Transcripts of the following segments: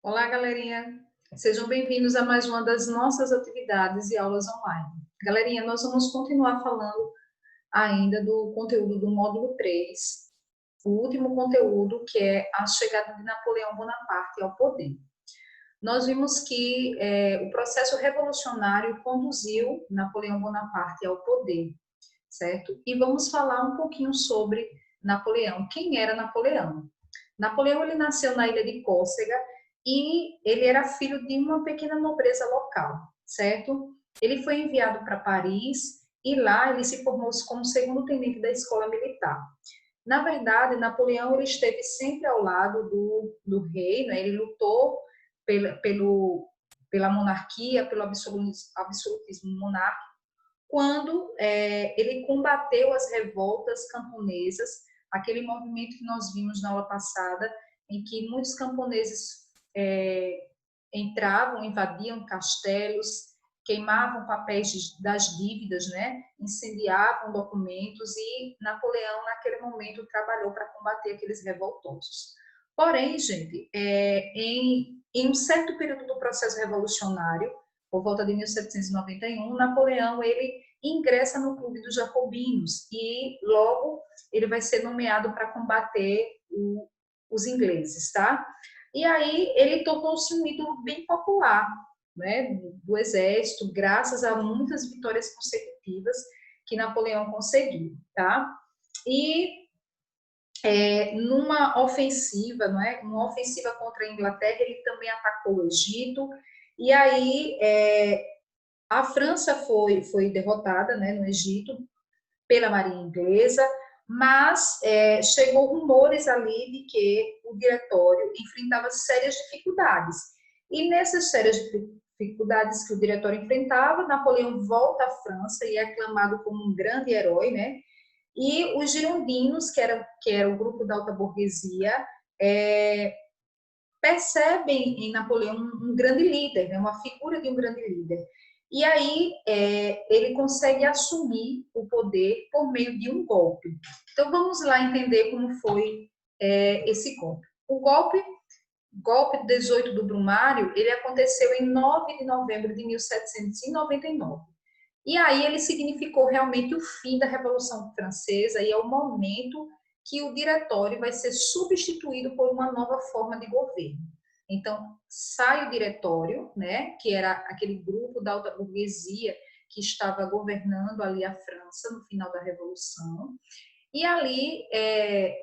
Olá, galerinha! Sejam bem-vindos a mais uma das nossas atividades e aulas online. Galerinha, nós vamos continuar falando ainda do conteúdo do módulo 3, o último conteúdo, que é a chegada de Napoleão Bonaparte ao poder. Nós vimos que o processo revolucionário conduziu Napoleão Bonaparte ao poder, certo? E vamos falar um pouquinho sobre Napoleão. Quem era Napoleão? Napoleão ele nasceu na ilha de Córcega e ele era filho de uma pequena nobreza local, certo? Ele foi enviado para Paris e lá ele se formou como segundo tenente da escola militar. Na verdade, Napoleão ele esteve sempre ao lado do rei, né? Ele lutou pela monarquia, pelo absolutismo monárquico, quando ele combateu as revoltas camponesas, aquele movimento que nós vimos na aula passada, em que muitos camponeses entravam, invadiam castelos, queimavam papéis das dívidas, né? Incendiavam documentos e Napoleão, naquele momento, trabalhou para combater aqueles revoltosos. Porém, gente, em um certo período do processo revolucionário, por volta de 1791, Napoleão ele ingressa no clube dos jacobinos e logo ele vai ser nomeado para combater os ingleses, tá? E aí ele tornou-se um ídolo bem popular, né, do exército, graças a muitas vitórias consecutivas que Napoleão conseguiu, tá? E numa ofensiva, não é? Uma ofensiva contra a Inglaterra, ele também atacou o Egito, e aí a França foi derrotada, né, no Egito pela marinha inglesa, mas chegou rumores ali de que o diretório enfrentava sérias dificuldades. E nessas sérias dificuldades que o diretório enfrentava, Napoleão volta à França e é aclamado como um grande herói, né? E os girondinos, que era o grupo da alta burguesia, percebem em Napoleão um grande líder, né? Uma figura de um grande líder. E aí ele consegue assumir o poder por meio de um golpe. Então vamos lá entender como foi esse golpe. O golpe 18 do Brumário, ele aconteceu em 9 de novembro de 1799. E aí ele significou realmente o fim da Revolução Francesa e é o momento que o diretório vai ser substituído por uma nova forma de governo. Então, sai o diretório, né, que era aquele grupo da alta burguesia que estava governando ali a França no final da Revolução, e ali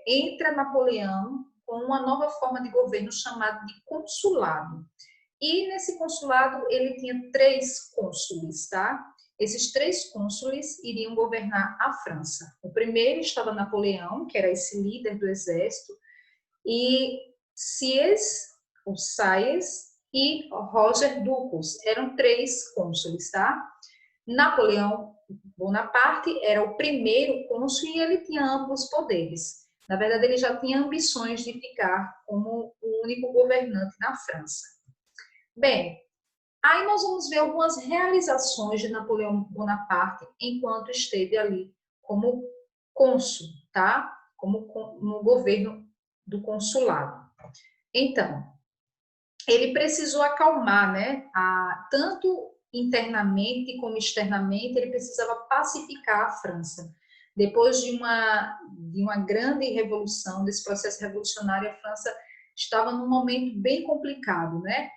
entra Napoleão com uma nova forma de governo chamada de consulado. E nesse consulado ele tinha 3 cônsules, tá? Esses 3 cônsules iriam governar a França. O primeiro estava Napoleão, que era esse líder do exército, e Sieyès, ou Sieyès, e Roger Ducos, eram 3 cônsules, tá? Napoleão Bonaparte era o primeiro cônsul e ele tinha amplos poderes. Na verdade, ele já tinha ambições de ficar como o único governante na França. Bem, aí nós vamos ver algumas realizações de Napoleão Bonaparte enquanto esteve ali como cônsul, tá? Como no governo do consulado. Então, ele precisou acalmar, né? Tanto internamente como externamente, ele precisava pacificar a França. Depois de uma grande revolução, desse processo revolucionário, a França estava num momento bem complicado, né?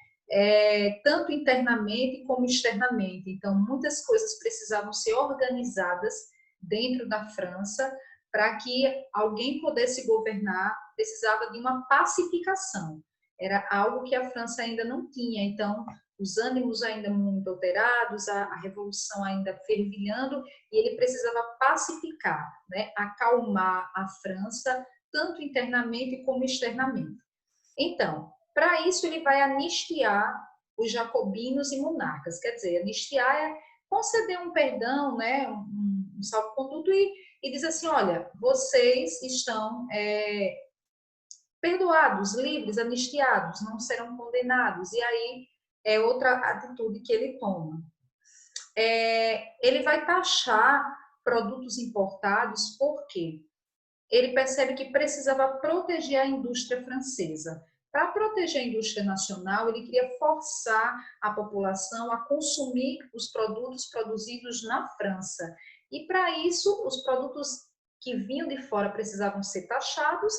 Tanto internamente como externamente. Então, muitas coisas precisavam ser organizadas dentro da França para que alguém pudesse governar, precisava de uma pacificação. Era algo que a França ainda não tinha, então os ânimos ainda muito alterados, a revolução ainda fervilhando, e ele precisava pacificar, né, acalmar a França, tanto internamente como externamente. Então, para isso ele vai anistiar os jacobinos e monarcas, quer dizer, anistiar é conceder um perdão, né, um salvo-conduto e diz assim, olha, vocês estão perdoados, livres, anistiados, não serão condenados. E aí é outra atitude que ele toma. Ele vai taxar produtos importados, por quê? Ele percebe que precisava proteger a indústria francesa. Para proteger a indústria nacional, ele queria forçar a população a consumir os produtos produzidos na França. E para isso, os produtos que vinham de fora precisavam ser taxados,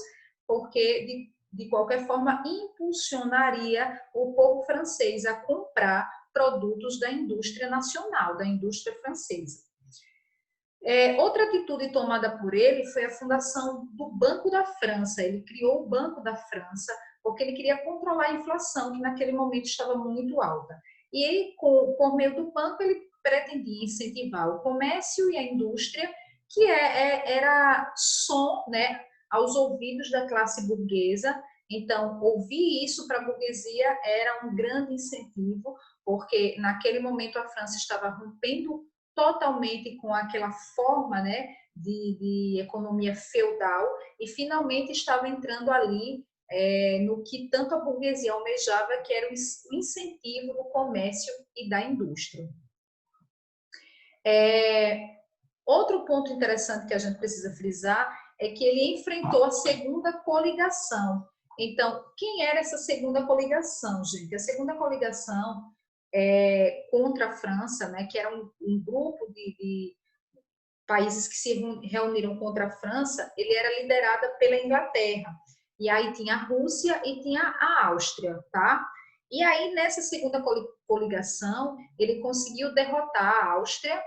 porque de qualquer forma impulsionaria o povo francês a comprar produtos da indústria nacional, da indústria francesa. Outra atitude tomada por ele foi a fundação do Banco da França. Ele criou o Banco da França porque ele queria controlar a inflação, que naquele momento estava muito alta. E ele, por meio do banco, ele pretendia incentivar o comércio e a indústria, que era som, né, aos ouvidos da classe burguesa. Então, ouvir isso para a burguesia era um grande incentivo, porque naquele momento a França estava rompendo totalmente com aquela forma, né, de economia feudal e finalmente estava entrando ali no que tanto a burguesia almejava, que era o incentivo do comércio e da indústria. Outro ponto interessante que a gente precisa frisar é que ele enfrentou a segunda coligação. Então, quem era essa segunda coligação, gente? A segunda coligação contra a França, né, que era um grupo de países que se reuniram contra a França, ele era liderada pela Inglaterra. E aí tinha a Rússia e tinha a Áustria, tá? E aí, nessa segunda coligação, ele conseguiu derrotar a Áustria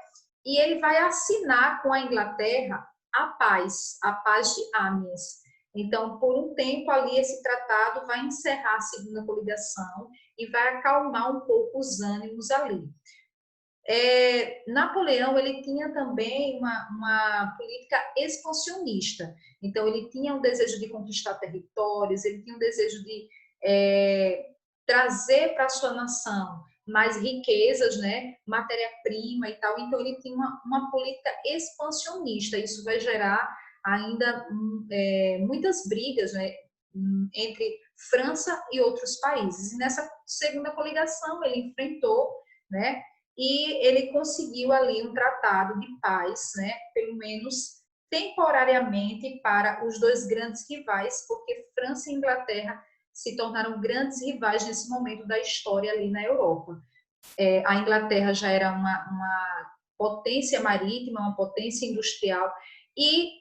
e ele vai assinar com a Inglaterra a paz de Amiens. Então, por um tempo ali, esse tratado vai encerrar a segunda coligação e vai acalmar um pouco os ânimos ali. Napoleão ele tinha também uma política expansionista. Então, ele tinha um desejo de conquistar territórios, ele tinha um desejo de trazer para a sua nação mais riquezas, né, matéria-prima e tal. Então, ele tinha uma política expansionista. Isso vai gerar ainda muitas brigas, né, entre França e outros países. E nessa segunda coligação, ele enfrentou, né, e ele conseguiu ali um tratado de paz, né, pelo menos temporariamente, para os dois grandes rivais, porque França e Inglaterra se tornaram grandes rivais nesse momento da história ali na Europa. A Inglaterra já era uma potência marítima, uma potência industrial, e,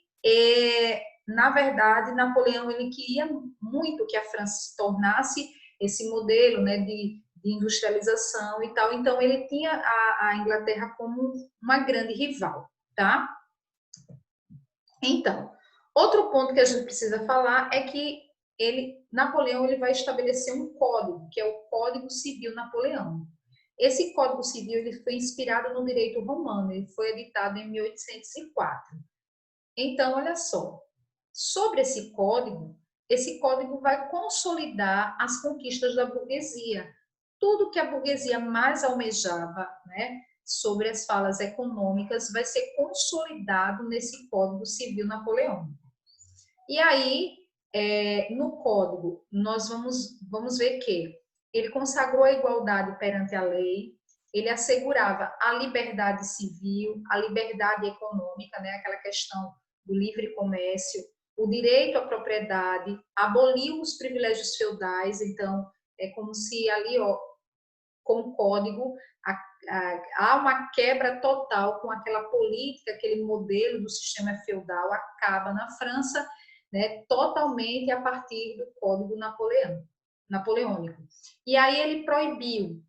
na verdade, Napoleão ele queria muito que a França se tornasse esse modelo, né, de industrialização e tal. Então, ele tinha a Inglaterra como uma grande rival, tá? Então, outro ponto que a gente precisa falar é que Napoleão ele vai estabelecer um código, que é o Código Civil Napoleão. Esse Código Civil ele foi inspirado no direito romano, ele foi editado em 1804. Então, olha só, sobre esse código vai consolidar as conquistas da burguesia. Tudo que a burguesia mais almejava, né, sobre as falas econômicas, vai ser consolidado nesse Código Civil Napoleônico. E aí, no Código, nós vamos ver que ele consagrou a igualdade perante a lei, ele assegurava a liberdade civil, a liberdade econômica, né, aquela questão do livre comércio, o direito à propriedade, aboliu os privilégios feudais. Então, é como se ali, com o código, há uma quebra total com aquela política, aquele modelo do sistema feudal, acaba na França, né, totalmente a partir do Código Napoleônico. E aí ele proibiu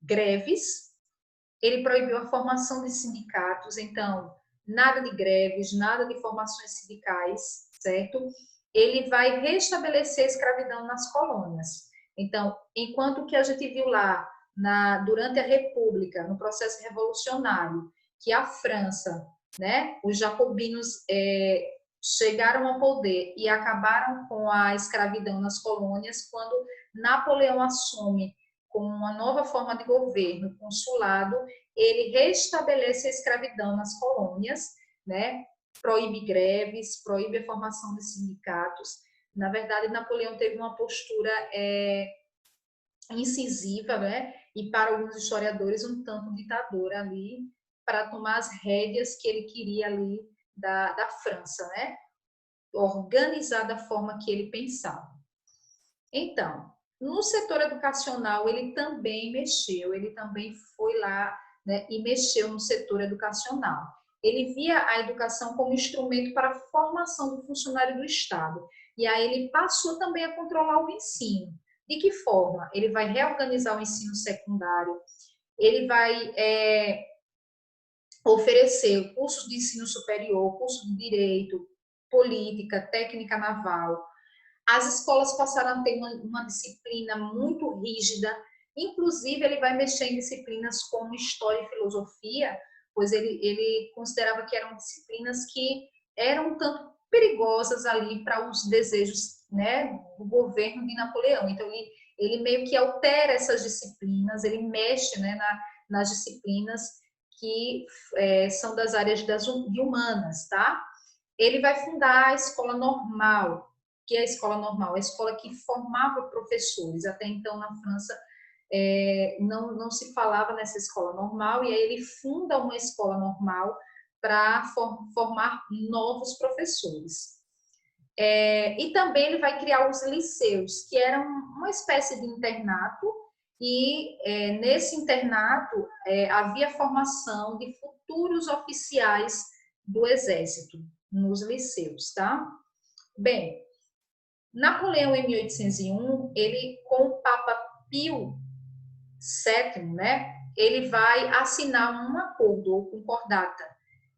greves, ele proibiu a formação de sindicatos, então, nada de greves, nada de formações sindicais, certo? Ele vai restabelecer a escravidão nas colônias. Então, enquanto que a gente viu lá, durante a República, no processo revolucionário, que a França, né, os jacobinos chegaram ao poder e acabaram com a escravidão nas colônias, quando Napoleão assume com uma nova forma de governo, consulado, ele restabelece a escravidão nas colônias, né? Proíbe greves, proíbe a formação de sindicatos. Na verdade, Napoleão teve uma postura incisiva, né? E para alguns historiadores, um tanto ditadora ali, para tomar as rédeas que ele queria ali da França, né? Organizar da forma que ele pensava. Então, no setor educacional, ele também mexeu, ele também foi lá, né, e mexeu no setor educacional. Ele via a educação como instrumento para a formação do funcionário do Estado. E aí ele passou também a controlar o ensino. De que forma? Ele vai reorganizar o ensino secundário, ele vai oferecer cursos de ensino superior, curso de direito, política, técnica naval. As escolas passaram a ter uma disciplina muito rígida, inclusive ele vai mexer em disciplinas como História e Filosofia, pois ele considerava que eram disciplinas que eram um tanto perigosas ali para os desejos, né, do governo de Napoleão. Então, ele meio que altera essas disciplinas, ele mexe, né, nas disciplinas que são das áreas de humanas, tá? Ele vai fundar a Escola Normal, que é a escola normal, a escola que formava professores. Até então, na França, não se falava nessa escola normal, e aí ele funda uma escola normal para formar novos professores. E também ele vai criar os liceus, que eram uma espécie de internato, e nesse internato havia formação de futuros oficiais do Exército, nos liceus, tá? Bem, Napoleão, em 1801, ele, com o Papa Pio VII, né, ele vai assinar um acordo ou concordata.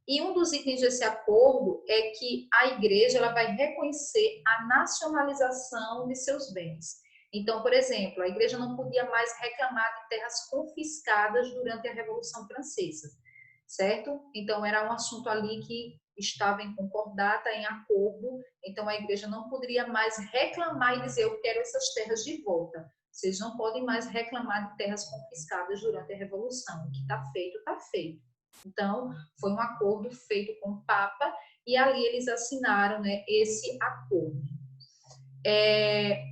E um dos itens desse acordo é que a igreja ela vai reconhecer a nacionalização de seus bens. Então, por exemplo, a igreja não podia mais reclamar de terras confiscadas durante a Revolução Francesa, certo? Então, era um assunto ali que estava em concordata, em acordo, então a igreja não poderia mais reclamar e dizer eu quero essas terras de volta. Vocês não podem mais reclamar de terras confiscadas durante a Revolução. O que está feito, está feito. Então, foi um acordo feito com o Papa e ali eles assinaram, né, esse acordo.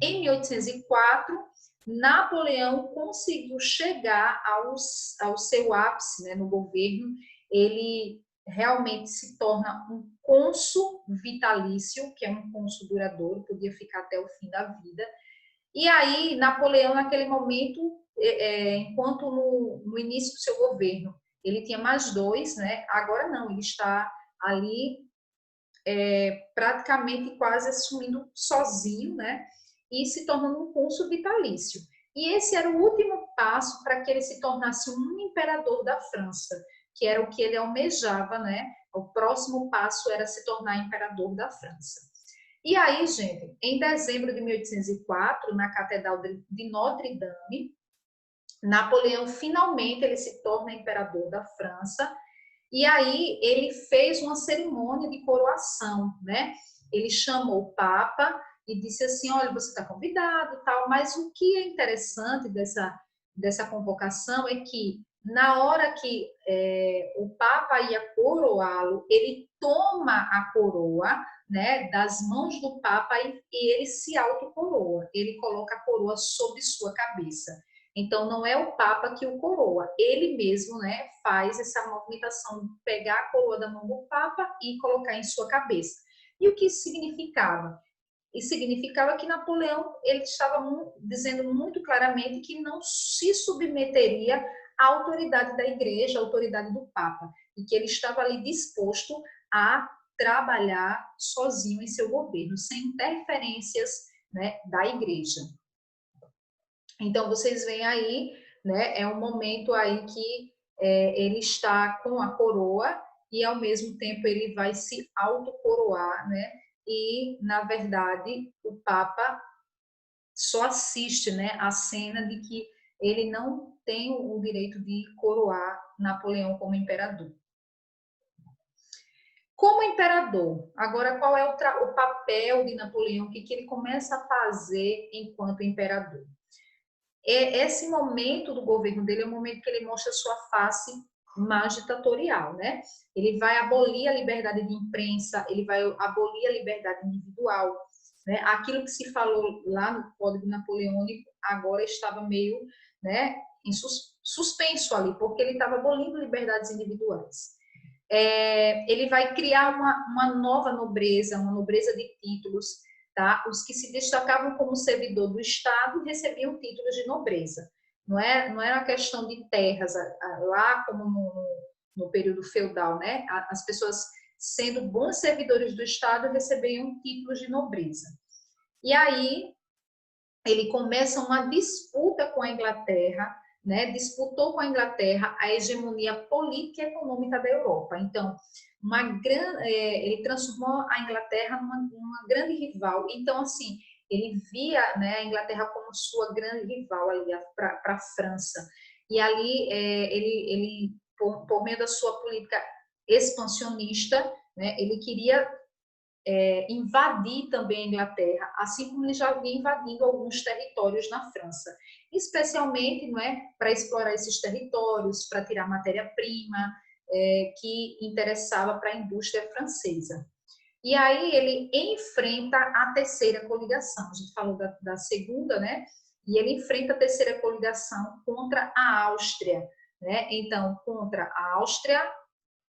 Em 1804, Napoleão conseguiu chegar ao seu ápice, né, no governo. Ele realmente se torna um cônsul vitalício, que é um cônsul duradouro, podia ficar até o fim da vida. E aí, Napoleão, naquele momento, enquanto no início do seu governo, ele tinha mais dois, né? Agora não, ele está ali praticamente quase assumindo sozinho, né? E se tornando um cônsul vitalício. E esse era o último passo para que ele se tornasse um imperador da França, que era o que ele almejava, né? O próximo passo era se tornar imperador da França. E aí, gente, em dezembro de 1804, na Catedral de Notre Dame, Napoleão finalmente ele se torna imperador da França. E aí ele fez uma cerimônia de coroação, né? Ele chamou o Papa e disse assim, olha, você está convidado, tal. Mas o que é interessante dessa convocação é que na hora que o Papa ia coroá-lo, ele toma a coroa, né, das mãos do Papa e ele se autocoroa. Ele coloca a coroa sobre sua cabeça. Então, não é o Papa que o coroa, ele mesmo, né, faz essa movimentação de pegar a coroa da mão do Papa e colocar em sua cabeça. E o que isso significava? Isso significava que Napoleão ele estava dizendo muito claramente que não se submeteria à autoridade da igreja, à autoridade do Papa, e que ele estava ali disposto a trabalhar sozinho em seu governo, sem interferências, né, da igreja. Então, vocês veem aí, né, é um momento aí que ele está com a coroa e, ao mesmo tempo, ele vai se autocoroar, né? E, na verdade, o Papa só assiste, né, a cena de que ele não tem o direito de coroar Napoleão como imperador. Como imperador, agora qual é o papel de Napoleão, o que ele começa a fazer enquanto imperador? Esse momento do governo dele é o momento que ele mostra sua face mais ditatorial, né? Ele vai abolir a liberdade de imprensa, ele vai abolir a liberdade individual, né? Aquilo que se falou lá no Código Napoleônico agora estava meio, né, em suspenso ali, porque ele estava abolindo liberdades individuais. Ele vai criar uma nova nobreza, uma nobreza de títulos. tá? Os que se destacavam como servidor do Estado recebiam títulos de nobreza. Não era questão de terras lá como no período feudal, né? As pessoas, sendo bons servidores do Estado, recebiam títulos de nobreza. E aí ele começa uma disputa com a Inglaterra, né? Disputou com a Inglaterra a hegemonia política e econômica da Europa. Então, ele transformou a Inglaterra numa grande rival. Então, assim, ele via, né, a Inglaterra como sua grande rival ali para a França. E ali ele por meio da sua política expansionista, né, ele queria invadir também a Inglaterra, assim como ele já vinha invadindo alguns territórios na França, especialmente, não é, para explorar esses territórios, para tirar matéria-prima que interessava para a indústria francesa. E aí ele enfrenta a terceira coligação. A gente falou da segunda, né? E ele enfrenta a terceira coligação contra a Áustria, né? Então, contra a Áustria,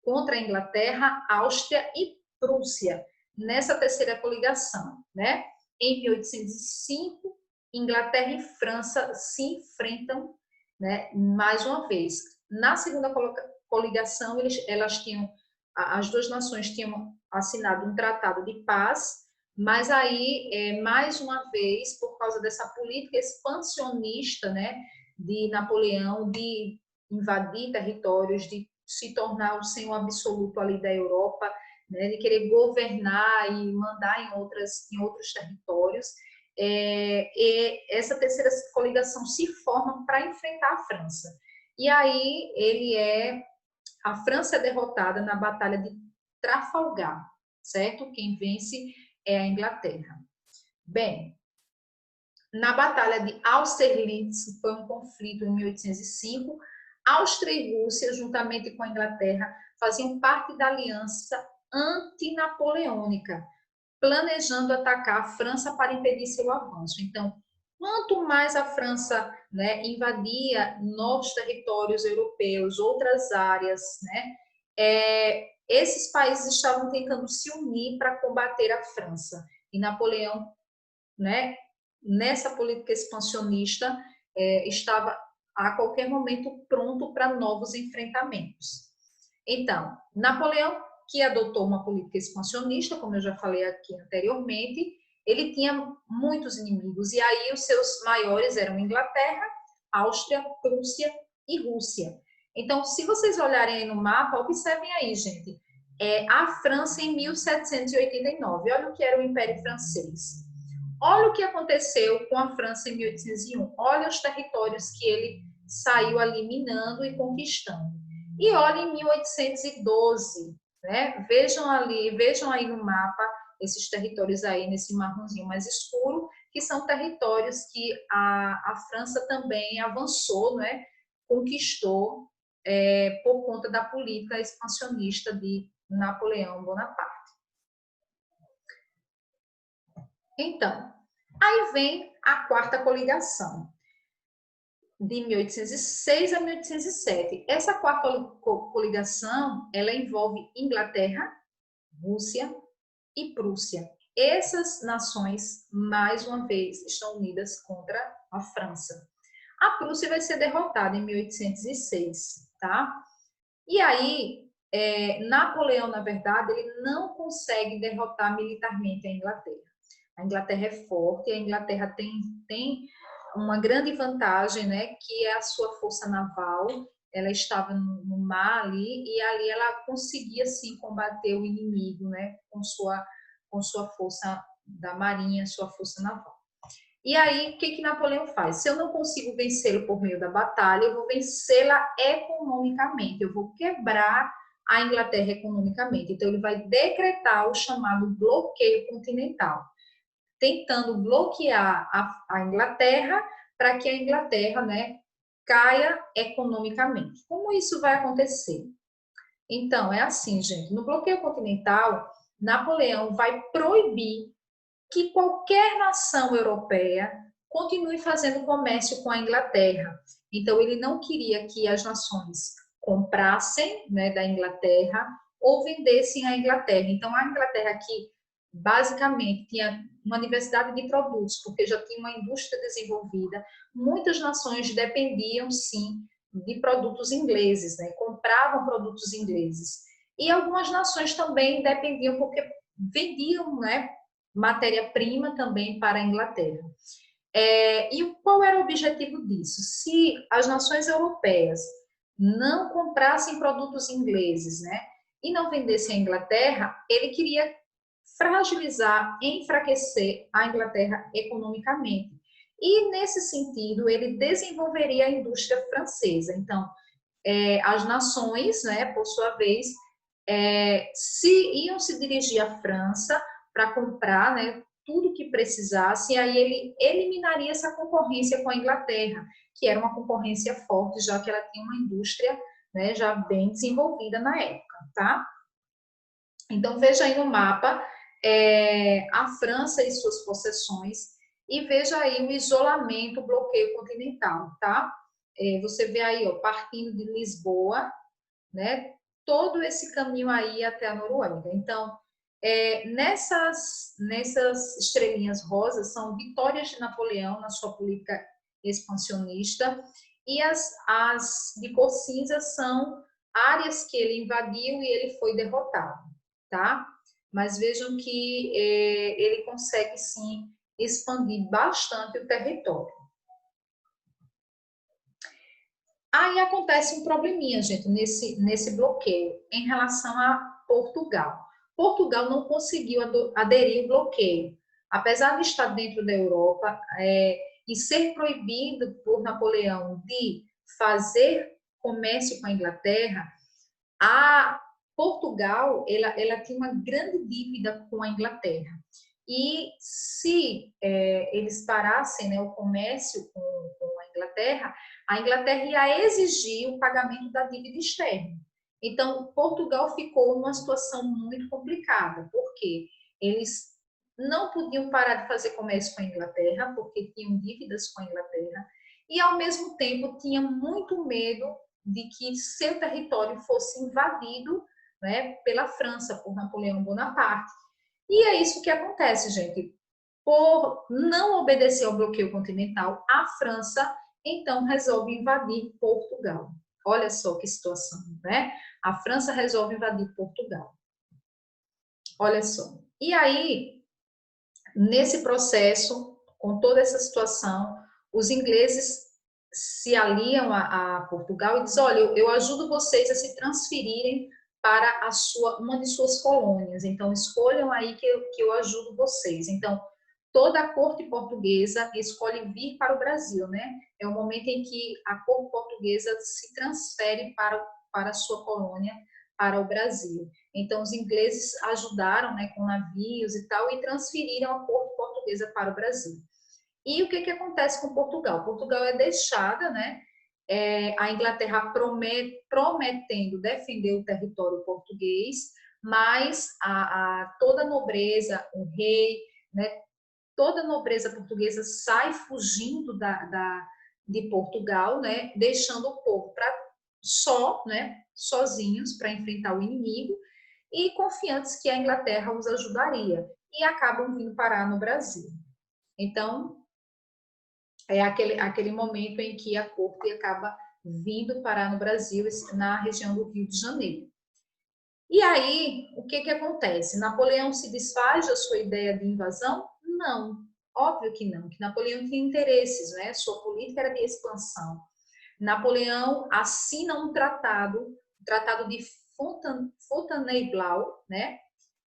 contra a Inglaterra, Áustria e Prússia, nessa terceira coligação, né? Em 1805, Inglaterra e França se enfrentam, né, mais uma vez. Na segunda coligação, elas tinham, as duas nações tinham assinado um tratado de paz, mas aí, mais uma vez, por causa dessa política expansionista, né, de Napoleão, de invadir territórios, de se tornar o senhor absoluto ali da Europa, né, de querer governar e mandar em outros territórios, essa terceira coligação se forma para enfrentar a França. E aí a França é derrotada na Batalha de Trafalgar, certo? Quem vence é a Inglaterra. Bem, na Batalha de Austerlitz, que foi um conflito em 1805, Áustria e Rússia, juntamente com a Inglaterra, faziam parte da aliança antinapoleônica, planejando atacar a França para impedir seu avanço. Então, quanto mais a França, né, invadia novos territórios europeus, outras áreas, né, esses países estavam tentando se unir para combater a França. E Napoleão, né, nessa política expansionista, estava a qualquer momento pronto para novos enfrentamentos. Então, Napoleão, que adotou uma política expansionista, como eu já falei aqui anteriormente, ele tinha muitos inimigos, e aí os seus maiores eram Inglaterra, Áustria, Prússia e Rússia. Então, se vocês olharem aí no mapa, observem aí, gente, a França em 1789, olha o que era o Império Francês. Olha o que aconteceu com a França em 1801, olha os territórios que ele saiu ali minando e conquistando. E olha em 1812, né? Vejam aí no mapa esses territórios aí nesse marronzinho mais escuro, que são territórios que a França também avançou, né? Conquistou por conta da política expansionista de Napoleão Bonaparte. Então, aí vem a quarta coligação, de 1806 a 1807. Essa quarta coligação, ela envolve Inglaterra, Rússia e Prússia. Essas nações, mais uma vez, estão unidas contra a França. A Prússia vai ser derrotada em 1806, tá? E aí, Napoleão, na verdade, ele não consegue derrotar militarmente a Inglaterra. A Inglaterra é forte, a Inglaterra tem uma grande vantagem, né, que é a sua força naval. Ela estava no mar ali, e ali ela conseguia, sim, combater o inimigo, né, com sua força da marinha, sua força naval. E aí, o que Napoleão faz? Se eu não consigo vencê-lo por meio da batalha, eu vou vencê-la economicamente, eu vou quebrar a Inglaterra economicamente. Então, ele vai decretar o chamado bloqueio continental, tentando bloquear a Inglaterra para que a Inglaterra, né, caia economicamente. Como isso vai acontecer? Então, é assim, gente, no bloqueio continental, Napoleão vai proibir que qualquer nação europeia continue fazendo comércio com a Inglaterra. Então, ele não queria que as nações comprassem, né, da Inglaterra ou vendessem a Inglaterra. Então, a Inglaterra que basicamente tinha uma diversidade de produtos, porque já tinha uma indústria desenvolvida. Muitas nações dependiam, sim, de produtos ingleses, né? Compravam produtos ingleses. E algumas nações também dependiam porque vendiam, né, matéria-prima também para a Inglaterra. E qual era o objetivo disso? Se as nações europeias não comprassem produtos ingleses, né, e não vendessem a Inglaterra, ele queria fragilizar, enfraquecer a Inglaterra economicamente. E, nesse sentido, ele desenvolveria a indústria francesa. Então, as nações, né, por sua vez, iam se dirigir à França para comprar, né, tudo que precisasse, e aí ele eliminaria essa concorrência com a Inglaterra, que era uma concorrência forte, já que ela tinha uma indústria, né, já bem desenvolvida na época, tá? Então, veja aí no mapa a França e suas possessões, e veja aí o isolamento, o bloqueio continental, tá? Você vê aí, ó, partindo de Lisboa, né? Todo esse caminho aí até a Noruega. Então, nessas estrelinhas rosas são vitórias de Napoleão na sua política expansionista, e as de cor cinza são áreas que ele invadiu e ele foi derrotado, tá? Mas vejam que ele consegue sim expandir bastante o território. Aí acontece um probleminha, gente, nesse bloqueio em relação a Portugal. Portugal não conseguiu aderir ao bloqueio. Apesar de estar dentro da Europa e ser proibido por Napoleão de fazer comércio com a Inglaterra, a Portugal ela tinha uma grande dívida com a Inglaterra. E se eles parassem, né, o comércio com a Inglaterra ia exigir o pagamento da dívida externa. Então, Portugal ficou numa situação muito complicada, porque eles não podiam parar de fazer comércio com a Inglaterra, porque tinham dívidas com a Inglaterra, e ao mesmo tempo tinha muito medo de que seu território fosse invadido, né, pela França, por Napoleão Bonaparte. E é isso que acontece, gente. Por não obedecer ao bloqueio continental, a França então resolve invadir Portugal. Olha só que situação, né? A França resolve invadir Portugal. Olha só. E aí, nesse processo, com toda essa situação, os ingleses se aliam a Portugal e dizem: olha, eu ajudo vocês a se transferirem para uma de suas colônias. Então, escolham aí que eu ajudo vocês. Então, toda a corte portuguesa escolhe vir para o Brasil, né? É o momento em que a corte portuguesa se transfere para a sua colônia, para o Brasil. Então, os ingleses ajudaram, né, com navios e tal, e transferiram a corte portuguesa para o Brasil. E o que acontece com Portugal? Portugal é deixada, né? A Inglaterra prometendo defender o território português, mas toda a nobreza, o rei, né, toda a nobreza portuguesa sai fugindo de Portugal, né, deixando o povo né, sozinhos para enfrentar o inimigo e confiantes que a Inglaterra os ajudaria, e acabam vindo parar no Brasil. Então, é aquele momento em que a corte acaba vindo parar no Brasil, na região do Rio de Janeiro. E aí, o que acontece? Napoleão se desfaz da sua ideia de invasão? Não, óbvio que não, que Napoleão tinha interesses, né? Sua política era de expansão. Napoleão assina um tratado, o Tratado de Fontainebleau, né?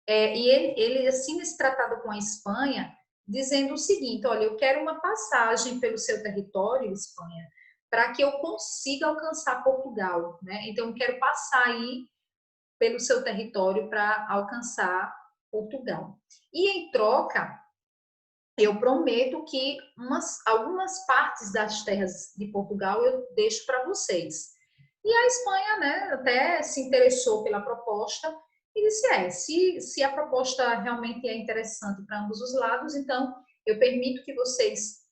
E ele assina esse tratado com a Espanha, dizendo o seguinte: olha, eu quero uma passagem pelo seu território, Espanha, para que eu consiga alcançar Portugal, né? Então, eu quero passar aí pelo seu território para alcançar Portugal. E em troca, eu prometo que algumas partes das terras de Portugal eu deixo para vocês. E a Espanha, né, até se interessou pela proposta e disse: se a proposta realmente é interessante para ambos os lados, então eu permito que vocês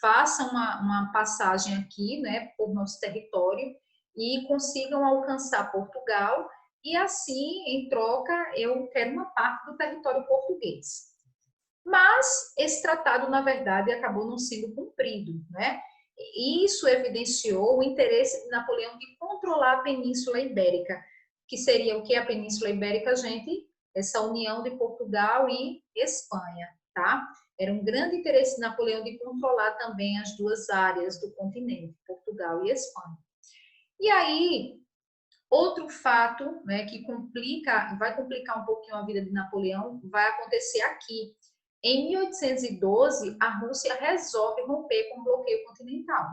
façam uma passagem aqui, né, por nosso território, e consigam alcançar Portugal, e assim, em troca, eu quero uma parte do território português. Mas esse tratado, na verdade, acabou não sendo cumprido, né? Isso evidenciou o interesse de Napoleão de controlar a Península Ibérica, que seria o que a Península Ibérica, gente? Essa união de Portugal e Espanha, tá? Era um grande interesse de Napoleão de controlar também as duas áreas do continente, Portugal e Espanha. E aí, outro fato, né, que vai complicar um pouquinho a vida de Napoleão, vai acontecer aqui. Em 1812, a Rússia resolve romper com o bloqueio continental.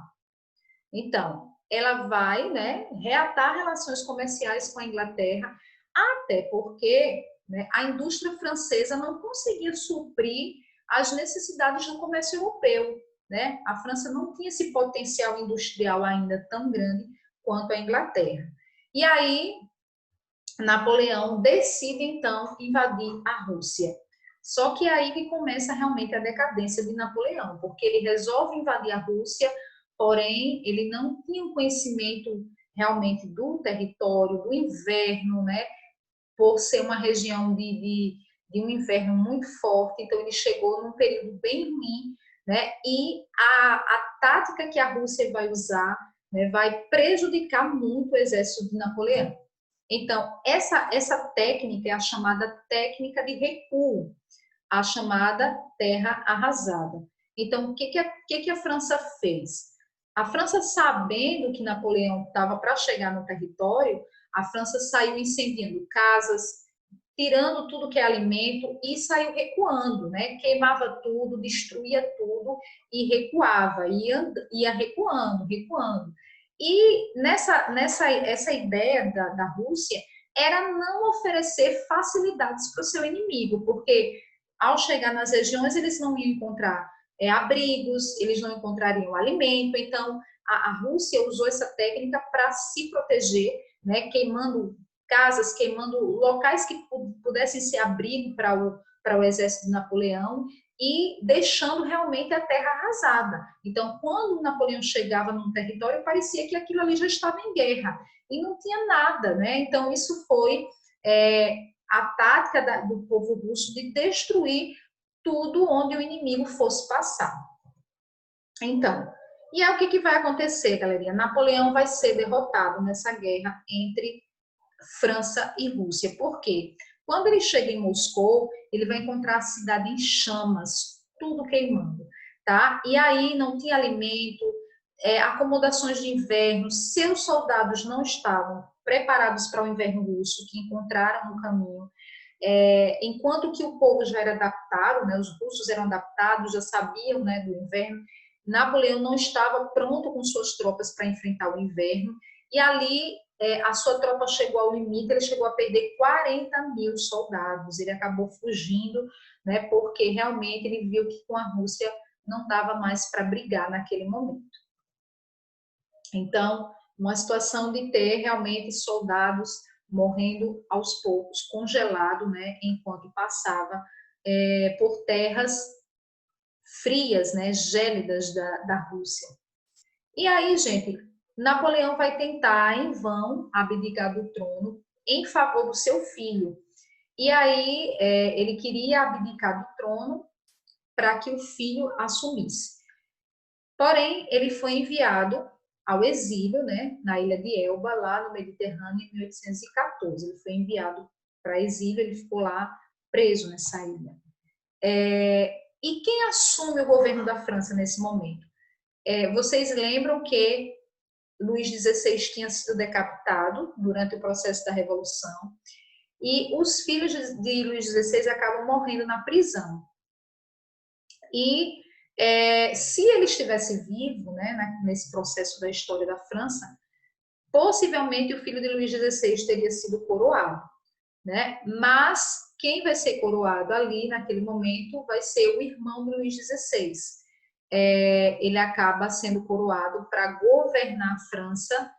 Então, ela vai, né, reatar relações comerciais com a Inglaterra, até porque, né, a indústria francesa não conseguia suprir as necessidades do comércio europeu, né? A França não tinha esse potencial industrial ainda tão grande quanto a Inglaterra. E aí, Napoleão decide, então, invadir a Rússia. Só que aí que começa realmente a decadência de Napoleão, porque ele resolve invadir a Rússia, porém, ele não tinha um conhecimento realmente do território, do inverno, né? Por ser uma região de um inverno muito forte, então ele chegou num período bem ruim, né? E a tática que a Rússia vai usar, né, vai prejudicar muito o exército de Napoleão. Então, essa técnica é a chamada técnica de recuo, a chamada terra arrasada. Então, o que a França fez? A França, sabendo que Napoleão estava para chegar no território, a França saiu incendiando casas, tirando tudo que é alimento e saiu recuando, né? Queimava tudo, destruía tudo e recuava, ia recuando, recuando. E essa ideia da Rússia era não oferecer facilidades para o seu inimigo, porque ao chegar nas regiões eles não iam encontrar abrigos, eles não encontrariam alimento, então a Rússia usou essa técnica para se proteger, né, queimando casas, queimando locais que pudessem ser abrigo para o exército de Napoleão e deixando realmente a terra arrasada. Então, quando Napoleão chegava num território, parecia que aquilo ali já estava em guerra e não tinha nada, né? Então, isso foi a tática do povo russo de destruir tudo onde o inimigo fosse passar. Então, e é o que vai acontecer, galerinha? Napoleão vai ser derrotado nessa guerra entre França e Rússia. Por quê? Quando ele chega em Moscou, ele vai encontrar a cidade em chamas, tudo queimando, tá? E aí não tinha alimento, acomodações de inverno, seus soldados não estavam preparados para o inverno russo, que encontraram no caminho. Enquanto que o povo já era adaptado, né, os russos eram adaptados, já sabiam, né, do inverno, Napoleão não estava pronto com suas tropas para enfrentar o inverno, e ali a sua tropa chegou ao limite, ele chegou a perder 40 mil soldados, ele acabou fugindo, né, porque realmente ele viu que com a Rússia não dava mais para brigar naquele momento. Então, uma situação de ter realmente soldados morrendo aos poucos, congelado, né, enquanto passava por terras frias, né, gélidas da Rússia. E aí, gente, Napoleão vai tentar, em vão, abdicar do trono em favor do seu filho. E aí, ele queria abdicar do trono para que o filho assumisse. Porém, ele foi enviado ao exílio, né, na ilha de Elba, lá no Mediterrâneo, em 1814. Ele foi enviado para exílio, ele ficou lá preso nessa ilha. E quem assume o governo da França nesse momento? Vocês lembram que Luís XVI tinha sido decapitado durante o processo da Revolução e os filhos de Luís XVI acabam morrendo na prisão. E se ele estivesse vivo, né, nesse processo da história da França, possivelmente o filho de Luís XVI teria sido coroado, né? Mas quem vai ser coroado ali naquele momento vai ser o irmão de Luís XVI. Ele acaba sendo coroado para governar a França,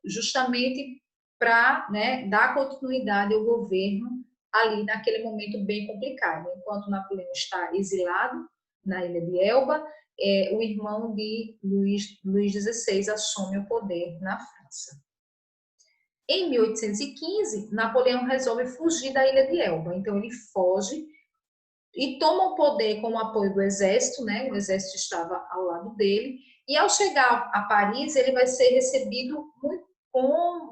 justamente para, né, dar continuidade ao governo ali naquele momento bem complicado. Enquanto Napoleão está exilado na ilha de Elba, o irmão de Luís XVI assume o poder na França. Em 1815, Napoleão resolve fugir da ilha de Elba. Então, ele foge e toma o poder com o apoio do exército, né? O exército estava ao lado dele. E ao chegar a Paris, ele vai ser recebido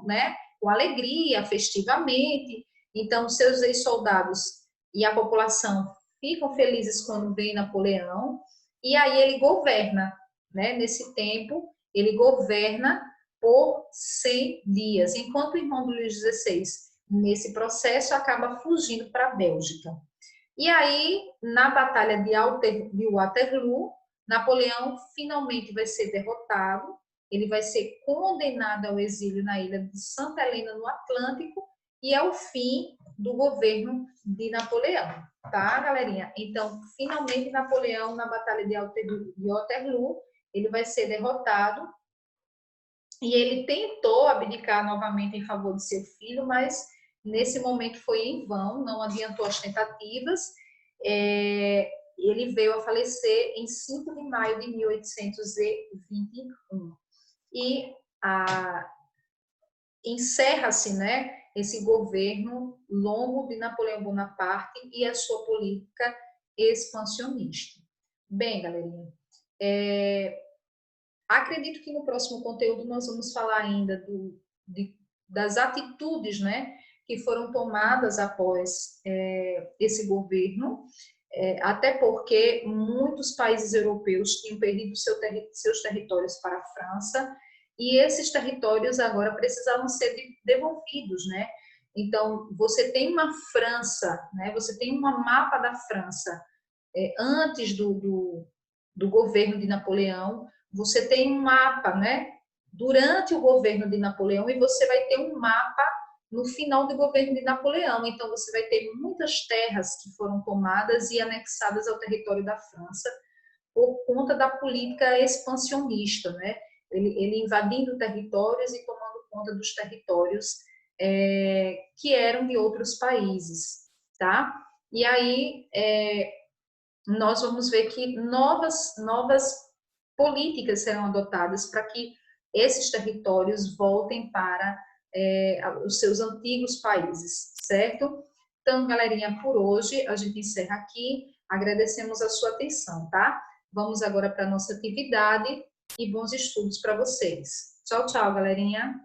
né, com alegria, festivamente. Então, seus ex-soldados e a população ficam felizes quando vem Napoleão. E aí ele governa, né? Nesse tempo, ele governa por 100 dias, enquanto o irmão do Luís XVI, nesse processo, acaba fugindo para a Bélgica. E aí, na Batalha de Waterloo, Napoleão finalmente vai ser derrotado, ele vai ser condenado ao exílio na ilha de Santa Helena, no Atlântico, e é o fim do governo de Napoleão, tá, galerinha? Então, finalmente, Napoleão, na Batalha de Waterloo, ele vai ser derrotado, e ele tentou abdicar novamente em favor de seu filho, mas nesse momento foi em vão, não adiantou as tentativas. Ele veio a falecer em 5 de maio de 1821. E encerra-se, né, esse governo longo de Napoleão Bonaparte e a sua política expansionista. Bem, galerinha, acredito que no próximo conteúdo nós vamos falar ainda das atitudes, né, que foram tomadas após esse governo, até porque muitos países europeus tinham perdido seus territórios para a França, e esses territórios agora precisavam ser devolvidos, né? Então, você tem uma França, né? Você tem um mapa da França antes do governo de Napoleão, você tem um mapa, né? Durante o governo de Napoleão, e você vai ter um mapa no final do governo de Napoleão. Então, você vai ter muitas terras que foram tomadas e anexadas ao território da França por conta da política expansionista, né? Ele invadindo territórios e tomando conta dos territórios que eram de outros países, tá? E aí nós vamos ver que novas políticas serão adotadas para que esses territórios voltem para os seus antigos países, certo? Então, galerinha, por hoje a gente encerra aqui. Agradecemos a sua atenção, tá? Vamos agora para a nossa atividade e bons estudos para vocês. Tchau, tchau, galerinha.